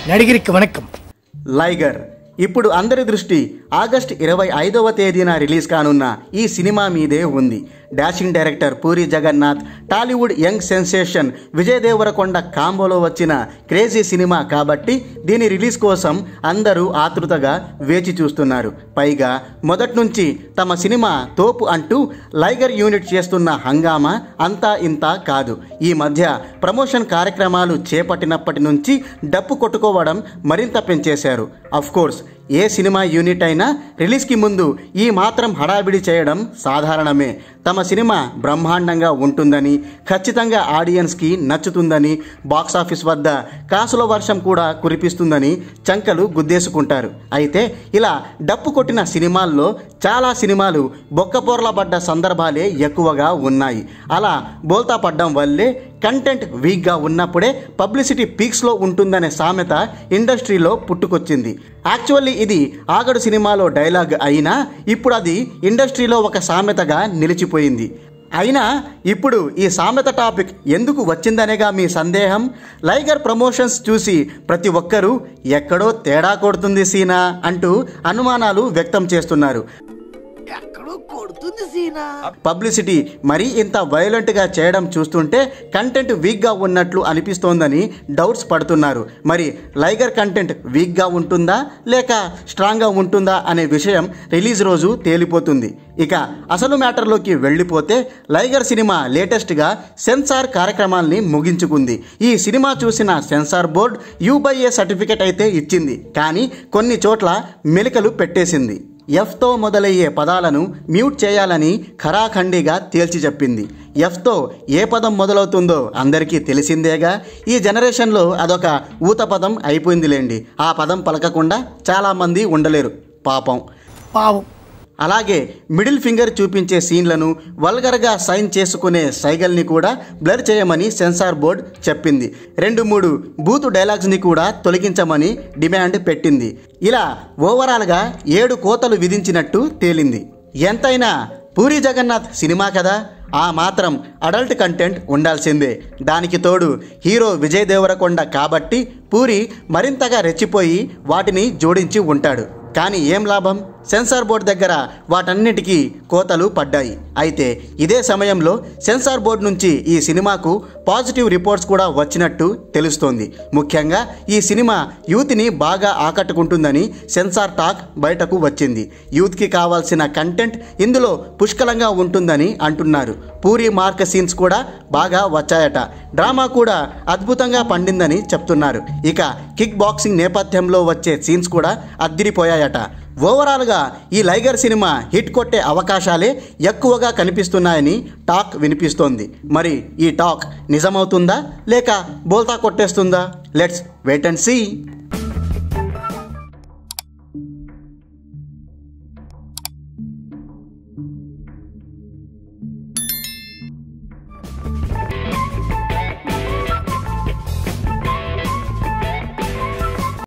నడిగిరికి వణకం. లైగర్ ఇప్పుడు అందరి దృష్టి ఆగస్టు 25వ తేదీన రిలీజ్ కానున్న ఈ సినిమా మీదే ఉంది. Dashing director Puri Jagannadh, Tollywood young sensation Vijay Deverakonda కాంబోలో వచ్చిన క్రేజీ సినిమా కాబట్టి దీని రిలీజ్ కోసం అందరూ ఆతృతగా వేచి చూస్తున్నారు. పైగా మొదటి నుంచి తమ సినిమా తోపు అంటూ లైగర్ యూనిట్ చేస్తున్న హంగామా అంతా ఇంతా కాదు. ఈ మధ్య ప్రమోషన్ కార్యక్రమాలు చేపట్టినప్పటి నుంచి డప్పు కొట్టుకోవడం మరింత పెంచేశారు. అఫ్కోర్స్ ఏ సినిమా యూనిట్ అయినా రిలీజ్కి ముందు ఈ మాత్రం హడావిడి చేయడం సాధారణమే. తమ సినిమా బ్రహ్మాండంగా ఉంటుందని, ఖచ్చితంగా ఆడియన్స్కి నచ్చుతుందని, బాక్సాఫీస్ వద్ద కాసుల వర్షం కూడా కురిపిస్తుందని చంకలు గుద్దేసుకుంటారు. అయితే ఇలా డప్పు కొట్టిన సినిమాల్లో చాలా సినిమాలు బొక్కపోర్ల పడ్డ సందర్భాలే ఎక్కువగా ఉన్నాయి. అలా బోల్తా పడ్డం వల్లే కంటెంట్ వీక్గా ఉన్నప్పుడే పబ్లిసిటీ పీక్స్లో ఉంటుందనే సామెత ఇండస్ట్రీలో పుట్టుకొచ్చింది. యాక్చువల్లీ ఇది ఆగడు సినిమాలో డైలాగ్ అయినా ఇప్పుడు అది ఇండస్ట్రీలో ఒక సామెతగా నిలిచిపోయింది. అయినా ఇప్పుడు ఈ సామెత టాపిక్ ఎందుకు వచ్చిందనేగా మీ సందేహం? లైగర్ ప్రమోషన్స్ చూసి ప్రతి ఒక్కరూ ఎక్కడో తేడా కొడుతుంది సీనా అంటూ అనుమానాలు వ్యక్తం చేస్తున్నారు. పబ్లిసిటీ మరీ ఇంత వైలెంట్గా చేయడం చూస్తుంటే కంటెంట్ వీక్గా ఉన్నట్లు అనిపిస్తోందని డౌట్స్ పడుతున్నారు. మరి లైగర్ కంటెంట్ వీక్గా ఉంటుందా లేక స్ట్రాంగ్గా ఉంటుందా అనే విషయం రిలీజ్ రోజు తేలిపోతుంది. ఇక అసలు మ్యాటర్లోకి వెళ్ళిపోతే లైగర్ సినిమా లేటెస్ట్గా సెన్సార్ కార్యక్రమాల్ని ముగించుకుంది. ఈ సినిమా చూసిన సెన్సార్ బోర్డ్ U/A సర్టిఫికెట్ అయితే ఇచ్చింది, కానీ కొన్ని చోట్ల మెలికలు పెట్టేసింది. ఎఫ్తో మొదలయ్యే పదాలను మ్యూట్ చేయాలని ఖరాఖండిగా తేల్చి చెప్పింది. ఎఫ్తో ఏ పదం మొదలవుతుందో అందరికీ తెలిసిందేగా. ఈ జనరేషన్లో అదొక ఊత పదం అయిపోయిందిలేండి. ఆ పదం పలకకుండా చాలామంది ఉండలేరు పాపం. అలాగే మిడిల్ ఫింగర్ చూపించే సీన్లను, వల్గర్గా సైన్ చేసుకునే సైగల్ని కూడా బ్లర్ చేయమని సెన్సార్ బోర్డ్ చెప్పింది. 2-3 బూతు డైలాగ్స్ని కూడా తొలగించమని డిమాండ్ పెట్టింది. ఇలా ఓవరాల్గా 7 కోతలు విధించినట్టు తేలింది. ఎంతైనా పూరి జగన్నాథ్ సినిమా కదా, ఆ మాత్రం అడల్ట్ కంటెంట్ ఉండాల్సిందే. దానికి తోడు హీరో విజయ్ దేవరకొండ కాబట్టి పూరి మరింతగా రెచ్చిపోయి వాటిని జోడించి ఉంటాడు. కానీ ఏం లాభం? సెన్సార్ బోర్డు దగ్గర వాటన్నిటికీ కోతలు పడ్డాయి. అయితే ఇదే సమయంలో సెన్సార్ బోర్డు నుంచి ఈ సినిమాకు పాజిటివ్ రిపోర్ట్స్ కూడా వచ్చినట్టు తెలుస్తోంది. ముఖ్యంగా ఈ సినిమా యూత్ని బాగా ఆకట్టుకుంటుందని సెన్సార్ టాక్ బయటకు వచ్చింది. యూత్కి కావాల్సిన కంటెంట్ ఇందులో పుష్కలంగా ఉంటుందని అంటున్నారు. పూరి మార్క్ సీన్స్ కూడా బాగా వచ్చాయట. డ్రామా కూడా అద్భుతంగా పండిందని చెప్తున్నారు. ఇక కిక్ బాక్సింగ్ నేపథ్యంలో వచ్చే సీన్స్ కూడా అద్దిరిపోయాయట. ఓవరాల్గా ఈ లైగర్ సినిమా హిట్ కొట్టే అవకాశాలే ఎక్కువగా కనిపిస్తున్నాయని టాక్ వినిపిస్తోంది. మరి ఈ టాక్ నిజమవుతుందా లేక బోల్తా కొట్టేస్తుందా? Let's wait and see.